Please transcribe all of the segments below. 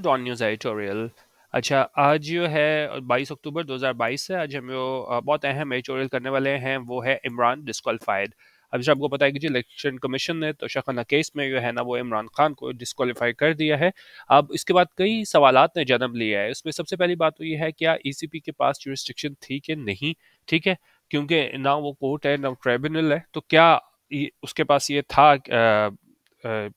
Don news editorial. अच्छा, आज जो है 22 अक्टूबर 2022 है। आज हम जो बहुत अहम एडिटोरियल करने वाले हैं वो है इमरान डिस्क्वालीफाइड। अब जैसे आपको पता है कि जो इलेक्शन कमीशन ने तो शखना केस में जो है ना वो इमरान खान को डिस्क्वालीफाई कर दिया है। अब इसके बाद कई सवालात ने जन्म लिया है। उसमें सबसे पहली बात तो ये है, क्या ईसीपी के पास जुरिस्डिक्शन थी कि नहीं? ठीक है, क्योंकि ना वो कोर्ट है ना ट्राइब्यूनल है, तो क्या उसके पास ये था अ,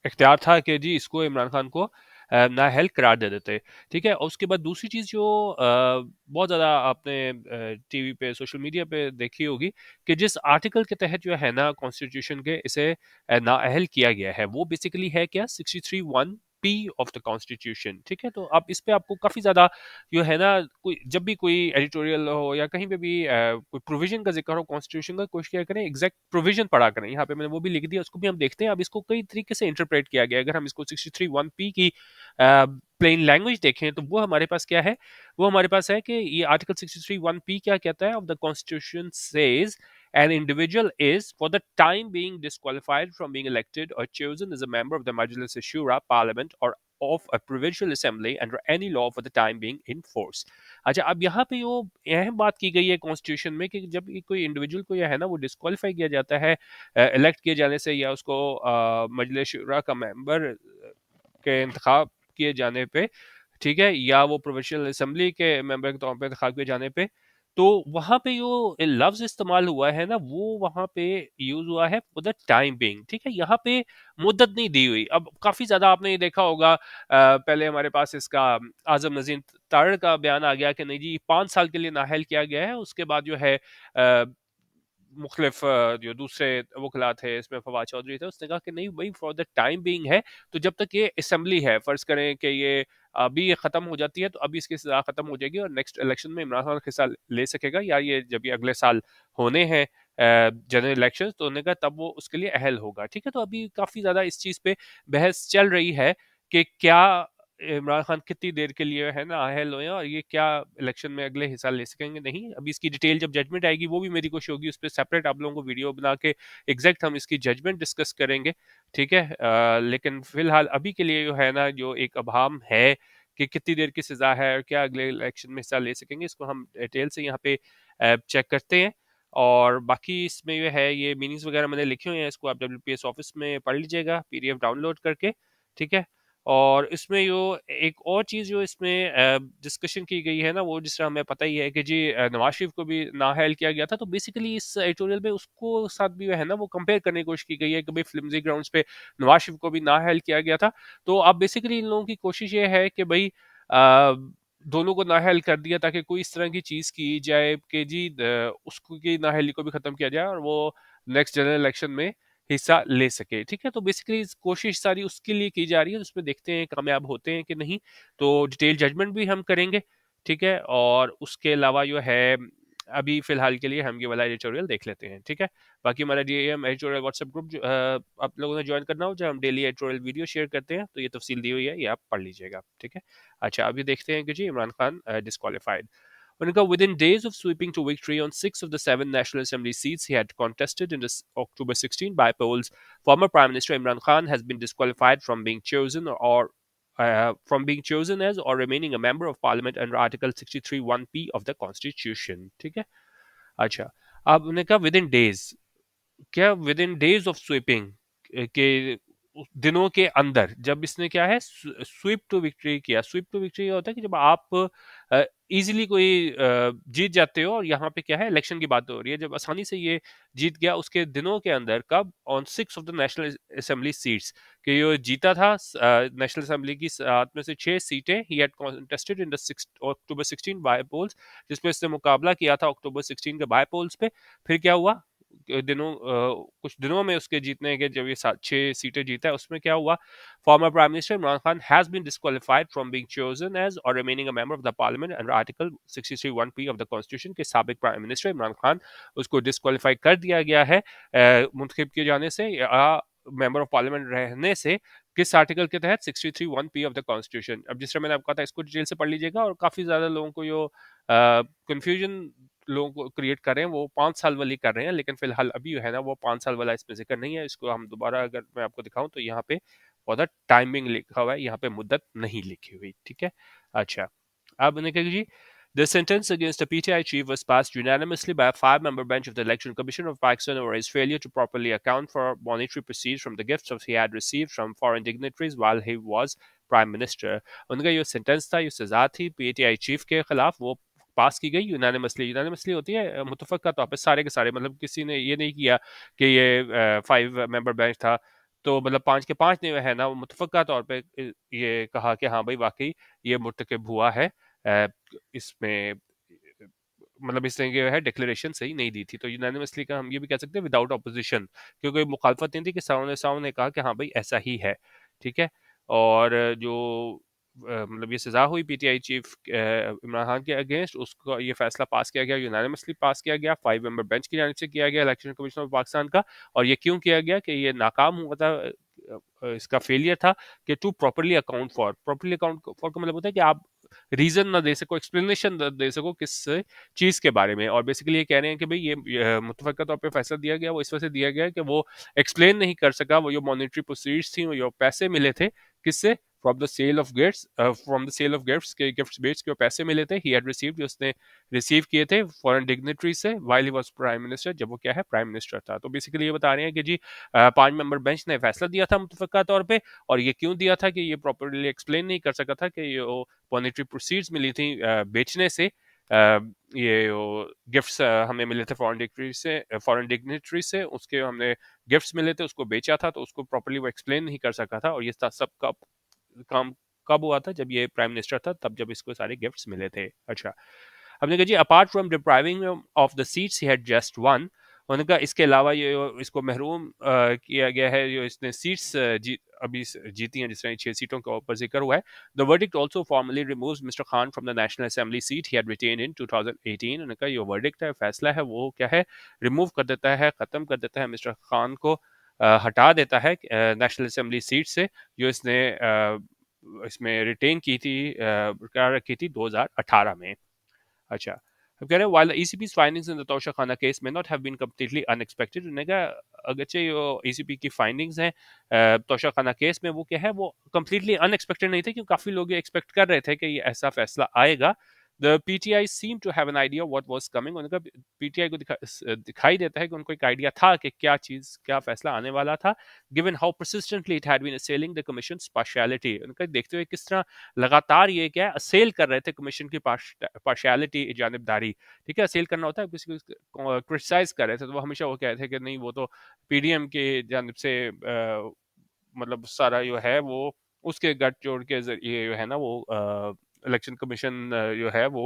इख्तियार था कि जी इसको इमरान खान को नाअहल करार दे देते। ठीक है, और उसके बाद दूसरी चीज़ जो बहुत ज़्यादा आपने टीवी पे सोशल मीडिया पे देखी होगी कि जिस आर्टिकल के तहत जो है ना कॉन्स्टिट्यूशन के इसे नाअहल किया गया है वो बेसिकली है क्या 63(1) पी ऑफ द कॉन्स्टिट्यूशन। ठीक है, तो अब इस पे आपको काफ़ी ज़्यादा जो है ना कोई जब भी कोई एडिटोरियल हो या कहीं पे भी कोई प्रोविजन का जिक्र हो कॉन्स्टिट्यूशन का, कोशिश किया करें एग्जैक्ट प्रोविजन पढ़ा करें। यहाँ पे मैंने वो भी लिख दिया, उसको भी हम देखते हैं। अब इसको कई तरीके से इंटरप्रेट किया गया है। अगर हम इसको 63(1) पी की प्लेन लैंग्वेज देखें तो वो हमारे पास क्या है, वो हमारे पास है कि ये आर्टिकल 63(1) पी क्या कहता है, of the constitution says an individual is for the time being disqualified from being elected or chosen as a member of the Majlis Shura parliament or of a provincial assembly under any law for the time being in force। अच्छा, अब यहाँ पे वो अहम बात की गई है कॉन्स्टिट्यूशन में कि जब कोई इंडिविजुअल को है ना वो डिस्क्वालीफाई किया जाता है इलेक्ट किए जाने से, या उसको मजलिस शुरा का मेंबर के इंतखाब किए जाने पे, ठीक है, या वो प्रोविंशियल असेंबली के मेंबर के तौर पे इंतखाब किए जाने पे, तो वहां पे जो लफ्ज इस्तेमाल हुआ है ना वो वहां पे यूज हुआ है फॉर द टाइम बीइंग। ठीक है, यहाँ पे मुद्दत नहीं दी हुई। अब काफी ज्यादा आपने ये देखा होगा, पहले हमारे पास इसका आजम नजीर तारड़ का बयान आ गया कि नहीं जी 5 साल के लिए नाअहल किया गया है। उसके बाद जो है मुख्तलिफ जो दूसरे वकला थे, इसमें फवाद चौधरी थे, उसने कहा कि नहीं भाई फॉर द टाइम बीइंग है, तो जब तक ये असेंबली है, फर्ज करें कि ये अभी ये खत्म हो जाती है तो अभी इसकी सजा खत्म हो जाएगी और नेक्स्ट इलेक्शन में इमरान खान हिस्सा ले सकेगा, या ये जब ये अगले साल होने हैं जनरल इलेक्शन, तो उन्होंने कहा तब वो उसके लिए अहल होगा। ठीक है, तो अभी काफी ज्यादा इस चीज पे बहस चल रही है कि क्या इमरान खान कितनी देर के लिए है ना अहल हुए और ये क्या इलेक्शन में अगले हिस्सा ले सकेंगे नहीं। अभी इसकी डिटेल जब जजमेंट आएगी वो भी मेरी कोशिश होगी उस पर सेपरेट आप लोगों को वीडियो बना के एग्जैक्ट हम इसकी जजमेंट डिस्कस करेंगे। ठीक है, लेकिन फिलहाल अभी के लिए जो है ना जो एक अभाम है कि कितनी देर की सजा है और क्या अगले इलेक्शन में हिस्सा ले सकेंगे, इसको हम डिटेल से यहाँ पे चेक करते हैं। और बाकी इसमें जो है ये मीनिंग्स वगैरह मैंने लिखे हुए हैं, इसको आप WPS ऑफिस में पढ़ लीजिएगा PDF डाउनलोड करके। ठीक है, और इसमें जो एक और चीज़ जो इसमें डिस्कशन की गई है ना, वो जिस तरह हमें पता ही है कि जी नवाज शरीफ को भी नाअहल किया गया था, तो बेसिकली इस एडिटोरियल में उसको साथ भी है ना वो कंपेयर करने की कोशिश की गई है कि भाई फ्लिमजी ग्राउंड्स पे नवाज शरीफ को भी नाअहल किया गया था। तो अब बेसिकली इन लोगों की कोशिश ये है कि भाई दोनों को नाअहल कर दिया ताकि कोई इस तरह की चीज़ की जाए कि जी उसको की नाअहली को भी ख़त्म किया जाए और वो नेक्स्ट जनरल इलेक्शन में हिस्सा ले सके। ठीक है, तो बेसिकली कोशिश सारी उसके लिए की जा रही है, उसमें देखते हैं कामयाब होते हैं कि नहीं। तो डिटेल जजमेंट भी हम करेंगे। ठीक है, और उसके अलावा जो है अभी फिलहाल के लिए हम ये वाला एडिटोरियल देख लेते हैं। ठीक है, बाकी हमारा DAM एडिटोरियल व्हाट्सएप ग्रुप जो आप लोगों ने ज्वाइन करना हो, जहाँ हम डेली एडिटोरियल वीडियो शेयर करते हैं, तो ये तफसील दी हुई है, ये आप पढ़ लीजिएगा। ठीक है, अच्छा अभी देखते हैं कि जी Imran Khan disqualified. Unica, within days of sweeping to victory on 6 of the 7 National Assembly seats he had contested in the October 16 by polls, former Prime Minister Imran Khan has been disqualified from being chosen as or remaining a member of Parliament under Article 63(1) of the Constitution. ठीक है, अच्छा अब उन्होंने कहा with in days, क्या with in days of sweeping के दिनों के अंदर, जब इसने क्या है स्वीप टू विक्ट्री किया। स्वीप टू विक्ट्री होता है कि जब आप इजीली कोई जीत जाते हो, और यहाँ पे क्या है इलेक्शन की बात हो रही है, जब आसानी से ये जीत गया उसके दिनों के अंदर, कब on 6 of the national assembly seats कि ये जीता था नेशनल असेंबली की 7 में से 6 सीटें ही had contested in the October 16 by polls, जिसमें इसने मुकाबला किया था अक्टूबर 16 के बाय पोल्स पे। फिर क्या हुआ कुछ दिनों में उसके जीतने के, जब ये 6 सीटें जीता है, उसमें क्या हुआ, former prime minister Imran Khan has been disqualified from being chosen as or remaining a member of the parliament under article 63(1) of the constitution के साबिक प्राइम मिनिस्टर इमरान खान उसको डिस्क्वालीफाई कर दिया गया है मुंतखब किए जाने से या मेंबर ऑफ पार्लियामेंट रहने से, किस आर्टिकल के तहत 63(1) ऑफ द कॉन्स्टिट्यूशन। अब जिस तरह मैंने आपको कहा था इसको डिटेल से पढ़ लीजिएगा, और काफी ज्यादा लोगों को जो कंफ्यूजन लोगों को क्रिएट कर रहे हैं वो 5 साल वाली कर रहे हैं, लेकिन फिलहाल अभी है ना वो 5 साल वाला इसमें जिक्र नहीं है। इसको हम दोबारा अगर मैं आपको दिखाऊं तो यहाँ पे फॉर द टाइमिंग लिखा हुआ है, यहाँ पे मुद्दत नहीं लिखी हुई, ठीक है। अच्छा, अब मैंने कहा जी, the sentence against the PTI chief was passed unanimously by a five-member bench of the Election Commission of Pakistan over his failure to properly account for monetary proceeds from the gifts he had received from foreign dignitaries while he was Prime Minister. उनका ये sentence था, ये सजा थी PTI chief के खिलाफ, वो पास की गई यूनानिमसली। यूनानिमसली होती है मुतफक्का तौर पे सारे के सारे, मतलब किसी ने ये नहीं किया कि ये 5 मेंबर बेंच था तो मतलब 5 के 5 ने है ना मुतफक्का तौर पे ये कहा कि हाँ भाई वाकई ये मुर्तकिब हुआ है, इसमें मतलब इस तरह की है डिक्लेरेशन सही नहीं दी थी। तो यूनानिमसली का हम ये भी कह सकते हैं विदाउट ऑपोजिशन, क्योंकि मुखालफत नहीं थी कि साउंड ने कहा कि हाँ भाई ऐसा ही है, ठीक है। और जो मतलब ये सजा हुई पीटीआई चीफ इमरान खान के अगेंस्ट, उसको ये फैसला पास किया गया, यूनानिमसली पास किया गया 5 मेंबर बेंच की जानिब से किया गया इलेक्शन कमीशन ऑफ पाकिस्तान का। और ये क्यों किया गया कि ये नाकाम हुआ था, इसका फेलियर था कि to properly account for, properly account for का मतलब होता है कि आप रीजन ना दे सको, एक्सप्लेनेशन दे सको किस चीज के बारे में। और बेसिकली ये कह रहे हैं कि भाई ये मुतफक्का तौर पे फैसला दिया गया वो इस वजह से दिया गया कि वो एक्सप्लेन नहीं कर सका, वो जो मॉनेटरी प्रोसीड्स थी, वो जो पैसे मिले थे किससे, from the sale of gifts, from the sale of gifts के गिफ्ट्स बेच के पैसे मिले थे, ही हैड रिसीव्ड, उसने रिसीव किए थे फॉरेन डिग्नेटरी से while he was prime minister, जब वो क्या है प्राइम मिनिस्टर था। तो बेसिकली ये बता रहे हैं कि जी 5 मेंबर बेंच ने फैसला दिया था मुतफक्का तौर पे, और ये क्यों दिया था कि ये प्रॉपरली एक्सप्लेन नहीं कर सका था कि ये मॉनेटरी प्रोसीड्स मिली थी बेचने से, ये गिफ्ट्स हमें मिले थे फॉरेन डिग्नेटरी से, उसके हमने गिफ्ट्स मिले थे, उसको बेचा था, तो उसको प्रॉपरली वो एक्सप्लेन नहीं कर सका था। और ये सब का काम कब हुआ था, जब ये प्राइम मिनिस्टर था, तब जब इसको सारे गिफ्ट्स मिले थे। अच्छा, हमने कहा जी apart from depriving of the seats he had just one, उन्होंने कहा इसके अलावा ये इसको महरूम किया गया है, जो इसने सीट्स अभी जीती हैं, जिस तरह 6 सीटों के ऊपर जिक्र हुआ है। The verdict also formally removes mister Khan from the national assembly seat he had retained in 2018। उन्होंने कहा ये वर्डिक्ट है, फैसला है, वो क्या है, रिमूव कर देता है, खत्म कर देता है मिस्टर खान को, हटा देता है नेशनल असेंबली सीट से, जो इसने इसमें रिटेन की थी, बरकरार रखी थी 2018 में। अच्छा, अब कह रहे हैं while the ECP's findings in the Tosha Khana case may not have been completely unexpected, उन्होंने कहा अगरचे ये ECP की फाइंडिंग्स हैं तोशा खाना केस में, वो क्या है, वो completely unexpected नहीं थे, क्योंकि काफी लोग ये एक्सपेक्ट कर रहे थे कि ये ऐसा फैसला आएगा। The PTI seemed to have an idea what was coming, उन्होंने कहा PTI को दिखाई देता है कि उनको एक आइडिया था कि क्या फैसला आने वाला था, given how persistently it had been assailing the commission's partiality। उनका देखते हुए किस तरह लगातार ये क्या है असेल कर रहे थे कमीशन की पार्शियलिटी, जानिबदारी, ठीक है। असेल करना होता है, किसी को क्रिटिसाइज कर रहे थे, तो वो हमेशा वो कहते थे कि नहीं वो तो पीडीएम के जानिब से मतलब सारा जो है वो उसके गठ जोड़ के जरिए जो है ना वो इलेक्शन कमीशन जो है वो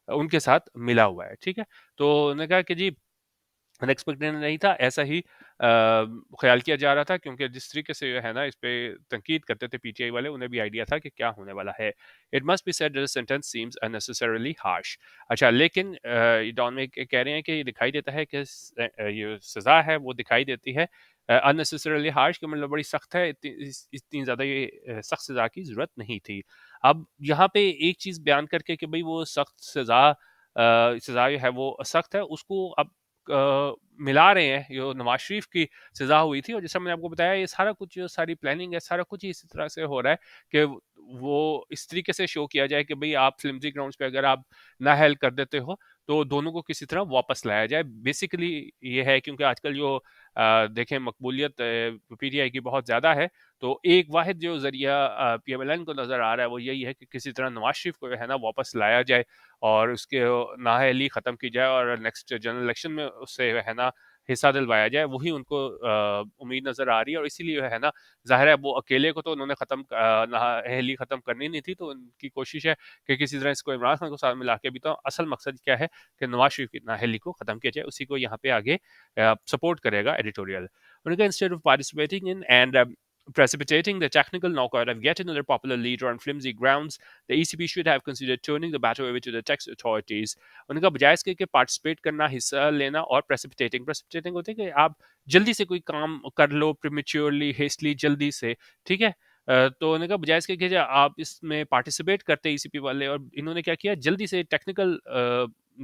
उनके साथ मिला हुआ है, ठीक है। तो उन्होंने कहा कि जी अनएक्सपेक्टेड नहीं था, ऐसा ही ख्याल किया जा रहा था, क्योंकि जिस तरीके से जो है ना इस पे तनकीद करते थे पीटीआई वाले, उन्हें भी आइडिया था कि क्या होने वाला है। It must be said that the sentence seems unnecessarily harsh. अच्छा, लेकिन डॉन में कह रहे हैं कि ये दिखाई देता है कि ये सज़ा है वो दिखाई देती है अननेसेसरीली हार्श, कि मतलब बड़ी सख्त है, इतनी ज़्यादा ये सख्त सज़ा की ज़रूरत नहीं थी। अब यहाँ पे एक चीज़ बयान करके कि भाई वो सख्त सज़ा जो है वो सख्त है, उसको अब मिला रहे हैं, जो नवाज शरीफ की सजा हुई थी, और जैसा मैंने आपको बताया ये सारा कुछ जो सारी प्लानिंग है, सारा कुछ ही इसी तरह से हो रहा है कि वो इस तरीके से शो किया जाए कि भाई आप फ्लिमजी ग्राउंड्स पे अगर आप ना हेल्प कर देते हो तो दोनों को किसी तरह वापस लाया जाए। बेसिकली ये है, क्योंकि आजकल जो देखें मकबूलियत पीटीआई की बहुत ज़्यादा है, तो एक वाहिद जो जरिया पीएमएलएन को नज़र आ रहा है वो यही है कि किसी तरह नवाज शरीफ को है ना वापस लाया जाए और उसके नाअहली ख़त्म की जाए और नेक्स्ट जनरल इलेक्शन में उससे है ना हिस्सा दिलवाया जाए। वही उनको उम्मीद नज़र आ रही है, और इसीलिए है ना ज़ाहिर है वो अकेले को तो उन्होंने नाअहली ख़त्म करनी नहीं थी, तो उनकी कोशिश है कि किसी तरह इसको इमरान खान को साथ मिला के भी, तो असल मकसद क्या है कि नवाज शरीफ की नाअहली को ख़त्म किया जाए, उसी को यहाँ पे आगे सपोर्ट करेगा एडिटोरियल। उन्होंने कहा instead of participating in and precipitating the technical knockout of yet another popular leader on flimsy grounds, the ECB should have considered turning the battle over to the tax authorities। उनका बजाय इसके कि participate करना, हिस्सा लेना, और precipitating होते हैं कि आप जल्दी से कोई काम कर लो, प्रीमेच्योरली, हेस्टली, जल्दी से, ठीक है। तो उन्होंने कहा बजाय इसके कि आप इसमें पार्टिसिपेट करते ईसीपी वाले, और इन्होंने क्या किया, जल्दी से टेक्निकल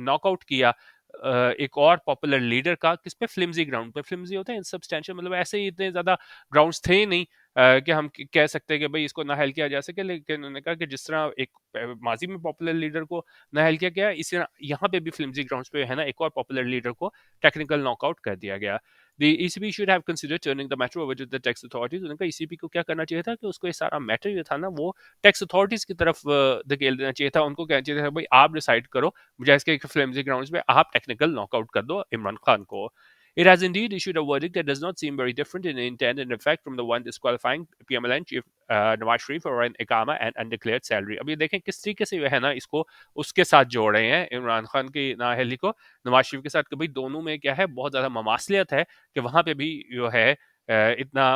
नॉकआउट किया एक और पॉपुलर लीडर का किस पे, फ्लिम्जी ग्राउंड पे। फ्लिम्जी होता है इनसब्सटेंशियल, मतलब ऐसे ही इतने ज्यादा ग्राउंड्स थे नहीं कि हम कह सकते हैं कि भाई इसको नाहल किया जा सके। लेकिन उन्होंने कहा कि जिस तरह एक माजी में पॉपुलर लीडर को नाहल किया गया, इसी तरह यहाँ पे भी फ्लिम्जी ग्राउंड्स पे है ना एक और पॉपुलर लीडर को टेक्निकल नॉकआउट कर दिया गया। The ECB should have considered turning the matter over to the tax authorities। उन्होंने कहा ECB को क्या करना चाहिए था कि उसको ये सारा मैटर जो था ना वो टैक्स अथॉरिटीज की तरफ धकेल देना चाहिए था। उनको कहना चाहिए था भाई आप डिसाइड करो, मुझे इसके फ्लेम्सी ग्राउंड्स पे आप टेक्निकल नॉकआउट कर दो इमरान खान को। It has indeed issued a verdict that does not seem very different in intent and effect from the one disqualifying PMLN chief Nawaz Sharif for an Ikama and undeclared salary। अब ये देखें किस तरीके से है ना इसको उसके साथ जोड़ रहे हैं, इमरान खान की नाअहली को नवाज शरीफ के साथ, कि भाई दोनों में क्या है, बहुत ज़्यादा ममासलियत है कि वहाँ पे भी जो है इतना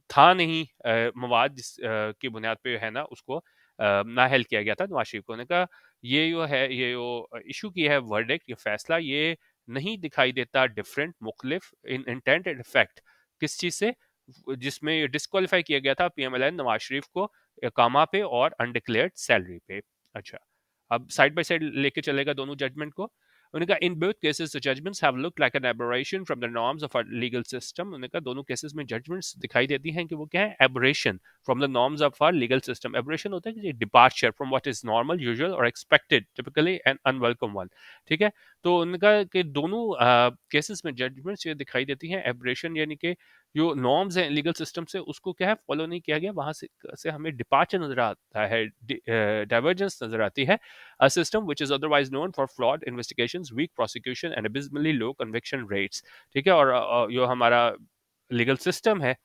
था नहीं मवाद की बुनियाद पे है ना उसको नाअहल किया गया था नवाज शरीफ को। उन्होंने कहा ये जो है, ये जो इशू की है वर्डिक्ट, ये फैसला, ये नहीं दिखाई देता डिफरेंट मुख्तलिफ इन इंटेंट एंड इफेक्ट किस चीज़ से, जिसमें डिस्क्वालीफाई किया गया था पीएमएलएन नवाज शरीफ को कामा पे और अनडिक्लेयर्ड सैलरी पे। अच्छा, अब साइड बाय साइड लेके चलेगा दोनों जजमेंट को। उन्होंने कहा in both cases the judgements have looked like an aberration from the norms of our legal system. उन्होंने कहा दोनों केसेस में जजमेंट्स दिखाई देती हैं कि वो क्या है, aberration from the norms of our legal system. Aberration होता है कि departure from what is normal, usual और expected, typically and unwelcome one. ठीक है, तो उन्होंने कहा कि दोनों केसेस में जजमेंट्स ये दिखाई देती हैं एबरेशन, यानी कि जो नॉर्म्स हैं लीगल सिस्टम से उसको क्या है फॉलो नहीं किया गया, वहां से हमें डिपार्चर नजर आता है, डाइवर्जेंस नजर आती है। A system which is otherwise known for flawed investigations, weak prosecution and abysmally low conviction rates। ठीक है, और जो हमारा लीगल सिस्टम है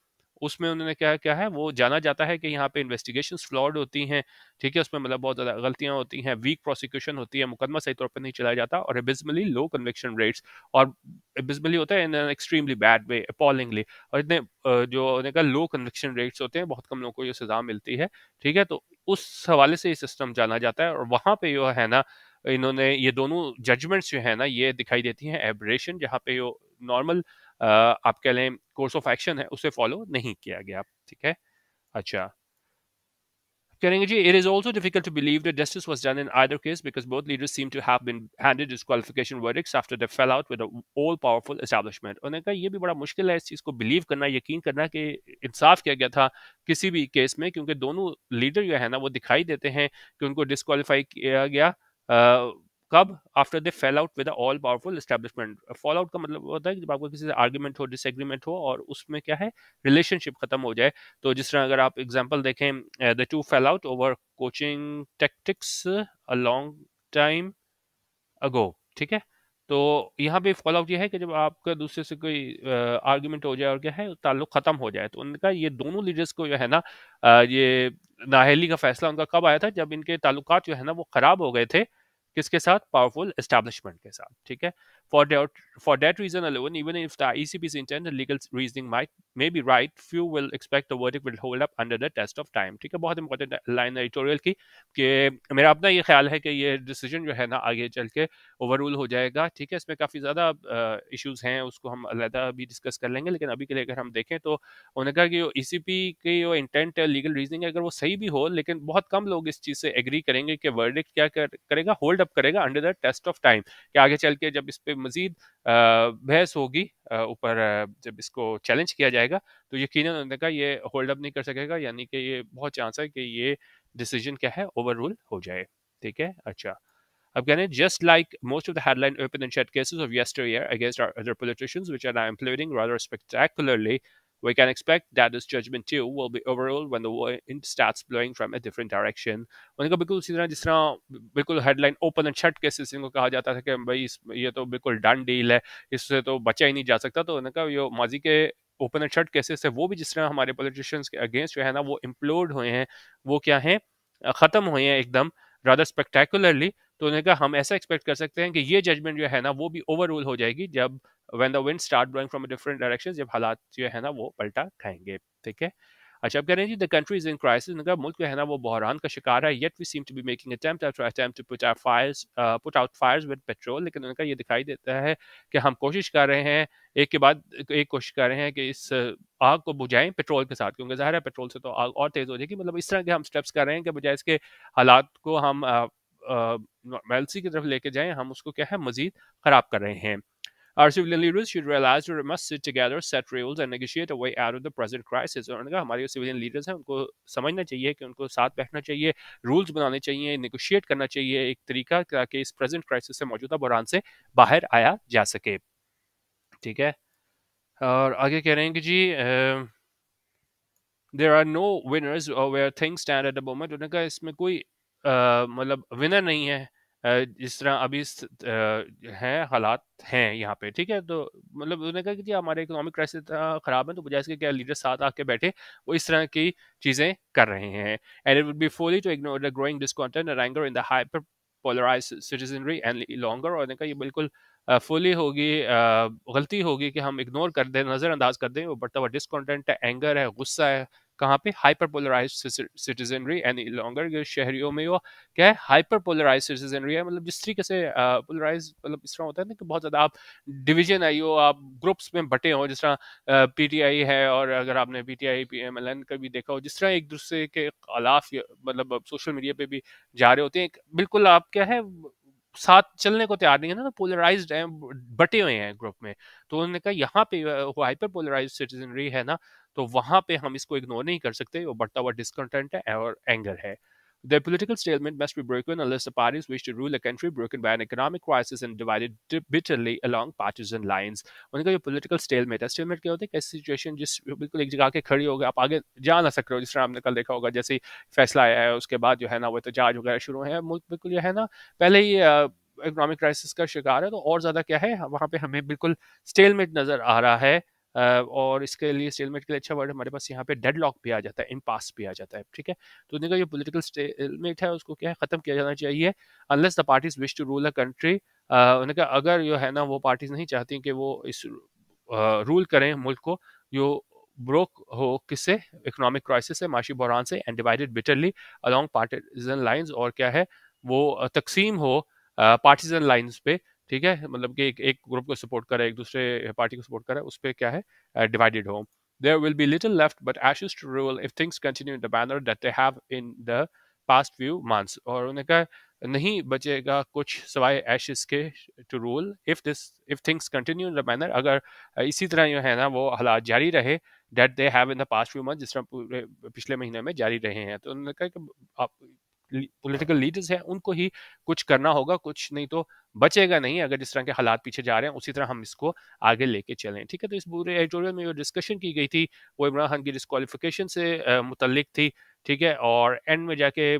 उसमें उन्होंने क्या क्या है वो जाना जाता है कि यहाँ पे इन्वेस्टिगेशंस फ्लॉड होती हैं। ठीक है, उसमें मतलब बहुत ज़्यादा गलतियाँ होती हैं, वीक प्रोसिक्यूशन होती है, मुकदमा सही तौर पर नहीं चलाया जाता, और एबिसमली लो कन्विक्शन रेट्स। और एबिसमली होता है in an extremely bad way, appallingly, और इतने जो उन्होंने कहा लो कन्विक्शन रेट्स होते हैं, बहुत कम लोगों को ये सजा मिलती है। ठीक है, तो उस हवाले से ये सिस्टम जाना जाता है, और वहाँ पे जो है ना इन्होंने ये दोनों जजमेंट्स जो है ना ये दिखाई देती हैं एबरेशन, जहाँ पे जो नॉर्मल आप कह लें कोर्स ऑफ एक्शन है उसे फॉलो नहीं किया गया। ठीक है, अच्छा, करेंगे जी। It is also difficult to believe that justice was done in either case because both leaders seem to have been handed disqualification verdicts after they fell out with the all powerful establishment। उन्होंने कहा ये भी बड़ा मुश्किल है इस चीज़ को believe करना, यकीन करना कि इंसाफ किया गया था किसी भी केस में, क्योंकि दोनों लीडर जो है ना वो दिखाई देते हैं कि उनको डिस्क्वालीफाई किया गया कब, after they fail out with all powerful establishment. Fall out का मतलब होता है कि जब आपको किसी से आर्ग्यूमेंट हो, डिसएग्रीमेंट हो, और उसमें क्या है रिलेशनशिप खत्म हो जाए। तो जिस तरह अगर आप एग्जांपल देखें, the two fail out over coaching tactics a long time ago. ठीक है, तो यहाँ पे फॉल आउट ये है कि जब आपका दूसरे से कोई आर्ग्यूमेंट हो जाए और क्या है ताल्लुक खत्म हो जाए। तो उनका ये दोनों लीडर्स को जो है ना ये नाअहली का फैसला उनका कब आया था, जब इनके ताल्लुकात जो है ना वो खराब हो गए थे किसके साथ, पावरफुल एस्टैब्लिशमेंट के साथ। ठीक है, for that reason alone, even if the ECB's intent and legal reasoning may be right, few will expect the verdict will hold up under the test of time। ठीक है, बहुत इंपॉर्टेंट लाइन एडिटोरियल की कि मेरा अपना ये ख्याल है कि ये डिसीजन जो है ना आगे चल के ओवर रूल हो जाएगा। ठीक है, इसमें काफ़ी ज़्यादा इश्यूज हैं, उसको हम अलहदा भी डिस्कस कर लेंगे, लेकिन अभी के लिए अगर हम देखें तो उन्होंने कहा कि ECB की जो इंटेंट है, लीगल रीजनिंग है, अगर वो सही भी हो, लेकिन बहुत कम लोग इस चीज़ से एग्री करेंगे कि वर्डिक्ट क्या करेगा, होल्ड अप करेगा under the test of time, कि आगे चल के जब इस पे मजीद बहस होगी ऊपर, जब इसको चैलेंज किया जाएगा तो यकीनन उन्होंने कहा ये होल्ड अप नहीं कर सकेगा, यानी कि ये बहुत चांस है कि ये डिसीजन क्या है ओवर रूल हो जाए। ठीक है, अच्छा, अब कहने just like most of the headline open and shut cases of yesteryear against our other politicians, which are now imploding rather spectacularly, we can expect that this judgment too will be overruled when the wind starts blowing from a different direction। उन्होंने कहा बिल्कुल उसी तरह जिस तरह बिल्कुल headline open and shut cases इनको कहा जाता था कि भाई ये तो बिल्कुल डन डील है, इससे तो बचा ही नहीं जा सकता। तो उन्होंने कहा ये माजी के ओपन एंड शट केसेस है वो भी जिस तरह हमारे पॉलिटिशियंस के अगेंस्ट जो है ना वो इम्प्लोड हुए हैं, वो क्या है ख़त्म हुए हैं एकदम रादर स्पेक्टेकुलरली। तो उन्होंने कहा हम ऐसा एक्सपेक्ट कर सकते हैं कि ये जजमेंट जो है ना वो भी ओवर रूल हो जाएगी जब when the wind start blowing from different direction, जब हालात जो है ना वो पलटा खाएंगे। ठीक है, अच्छा, अब कह रहे हैं जी the country is in crisis. उनका मुल्क जो है ना वो बहरान का शिकार है, yet we seem to be making attempt to put out fires with petrol. लेकिन उनका ये दिखाई देता है कि हम कोशिश कर रहे हैं, एक के बाद एक कोशिश कर रहे हैं कि इस आग को बुझाएं पेट्रोल के साथ, क्योंकि ज़ाहिर है पेट्रोल से तो आग और तेज़ हो जाएगी। मतलब इस तरह के हम स्टेप्स कर रहे हैं कि बजाय इसके हालात को हम नॉर्मैलिटी की तरफ लेके जाएं, हम उसको क्या है मजीद खराब कर रहे हैं। Our civilian leaders should realize that we must sit together, set rules, and negotiate a way out of the present crisis. और उन्होंने कहा हमारे जो सिविलियन लीडर्स हैं उनको समझना चाहिए कि उनको साथ बैठना चाहिए, रूल्स बनाने चाहिए, नेगोशिएट करना चाहिए एक तरीका ताकि इस प्रेजेंट क्राइसिस से मौजूदा बहरान से बाहर आया जा सके। ठीक है, और आगे कह रहे हैं कि जी there are no winners where things stand at the moment. उन्होंने कहा इसमें कोई मतलब विनर नहीं है जिस तरह अभी हैं हालात हैं यहाँ पे। ठीक है, तो मतलब उन्होंने कहा कि जी हमारे इकोनॉमिक क्राइसिस इतना खराब है तो बजाय इसके क्या लीडर साथ आके बैठे वो इस तरह की चीजें कर रहे हैं। And it would be folly to ignore the growing discontent and anger in the hyper polarised citizenry and longer. और उन्होंने कहा ये बिल्कुल फुली होगी गलती होगी कि हम इग्नोर कर दें, नज़रअंदाज कर दें वो बढ़ता हुआ डिसकंटेंट है, एंगर है, गुस्सा है। कहाँ पे? Hyper polarised citizenry and longer के शहरियों में वो क्या है हाइपर पोलराइज्ड सिटीजनरी है। मतलब जिस तरीके से पोलराइज मतलब इस तरह होता है ना कि बहुत ज़्यादा आप डिवीजन आई हो, आप ग्रुप्स में बटे हो, जिस तरह पीटीआई है और अगर आपने पीटीआई पीएमएलएन का भी देखा हो जिस तरह एक दूसरे के खिलाफ मतलब सोशल मीडिया पे भी जा रहे होते हैं, बिल्कुल आप क्या है साथ चलने को तैयार नहीं है ना, पोलराइज्ड हैं, बटे हुए हैं ग्रुप में। तो उन्होंने कहा यहाँ पे हाइपर पोलराइज्ड सिटीजनरी है ना, तो वहां पे हम इसको इग्नोर नहीं कर सकते, वो बढ़ता हुआ डिसकंटेंट है और एंगर है। The political stalemate must be broken unless the parties wish to rule a country broken by an economic crisis and divided bitterly along partisan lines. उनका जो political stalemate है, stalemate क्या होता है? कैसी सिचुएशन जिस बिल्कुल एक जगह के खड़ी हो गए, आप आगे जा ना सक रहे हो, जिस तरह आपने कल देखा होगा जैसे ही फैसला आया है उसके बाद जो है ना वो एहतजाज वगैरह शुरू है, मुल्क बिल्कुल जो है ना पहले ही इकोनॉमिक क्राइसिस का शिकार है, तो और ज़्यादा क्या है वहाँ पे हमें बिल्कुल स्टेलमेट नज़र आ रहा है। और इसके लिए स्टेलमेट के लिए अच्छा वर्ड हमारे पास यहाँ पे डेडलॉक भी आ जाता है, इम्पास भी आ जाता है। ठीक है, तो उन्होंने कहा जो पॉलिटिकल स्टेलमेट है उसको क्या है ख़त्म किया जाना चाहिए unless the parties wish to rule a country. उन्होंने कहा अगर जो है ना वो पार्टीज नहीं चाहती कि वो इस रूल करें मुल्क को, जो ब्रोक हो किससे? इकोनॉमिक क्राइसिस से, माशी बहरान से, and divided bitterly along partisan lines, और क्या है वो तकसीम हो पार्टीजन लाइंस पे। ठीक है, मतलब कि एक ग्रुप को सपोर्ट करे, एक दूसरे पार्टी को सपोर्ट करे, उस पर क्या है डिवाइडेड हो। There will be little left but ashes to rule if things continue in the manner that they have in the past few months. और उन्होंने कहा नहीं बचेगा कुछ सवाए एशेस के to rule if things continue in the manner, अगर इसी तरह जो है ना वो हालात जारी रहे that they have in the past few months, जिस तरह पूरे पिछले महीने में जारी रहे हैं। तो उन्होंने कहा कि आप पॉलिटिकल लीडर्स हैं उनको ही कुछ करना होगा, कुछ नहीं तो बचेगा नहीं। अगर जिस तरह के हालात पीछे जा रहे हैं उसी तरह हम इसको आगे लेके चलें। ठीक है, तो इस पूरे एडिटोरियल में जो डिस्कशन की गई थी वो इमरान खान की डिस्क्वालिफिकेशन से मुतल्लिक थी। ठीक है, और एंड में जाके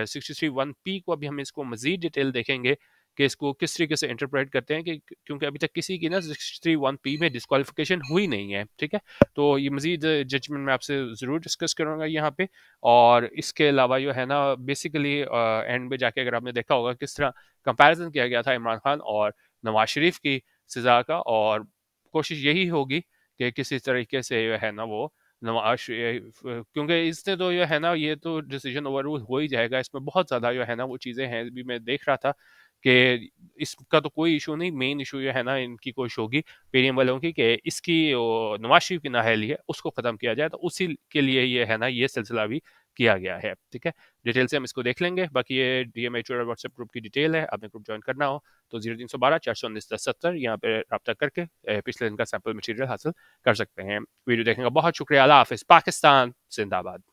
63(1)(p को अभी हम इसको मजीद डिटेल देखेंगे कि इसको किस तरीके से इंटरप्रेट करते हैं, कि क्योंकि अभी तक किसी की ना 63(1)(p में डिस्क्वालिफिकेशन हुई नहीं है। ठीक है, तो ये मजीद जजमेंट मैं आपसे ज़रूर डिस्कस करूँगा यहाँ पे। और इसके अलावा जो है ना बेसिकली एंड में जाके अगर आपने देखा होगा किस तरह कंपैरिजन किया गया था इमरान खान और नवाज शरीफ की सज़ा का, और कोशिश यही होगी कि किसी तरीके से जो है ना वो नवाज क्योंकि इसने तो जो है ना ये तो डिसीजन ओवररूल हो ही जाएगा, इसमें बहुत ज़्यादा जो है ना वो चीज़ें हैं। अभी मैं देख रहा था कि इसका तो कोई इशू नहीं, मेन इशू जो है ना इनकी कोशिश होगी पीडीएम वालों की कि इसकी नवाज शरीफ की नाअहली है उसको ख़त्म किया जाए, तो उसी के लिए ये है ना ये सिलसिला भी किया गया है। ठीक है, डिटेल से हम इसको देख लेंगे। बाकी ये डीएमएच और व्हाट्सएप ग्रुप की डिटेल है, आपने ग्रुप ज्वाइन करना हो तो 0312 419 1070 यहाँ पे रब्ता करके पिछले दिन का सैम्पल मटेरियल हासिल कर सकते हैं। वीडियो देखने का बहुत शुक्रिया। अल्लाह हाफिज़। पाकिस्तान जिंदाबाद।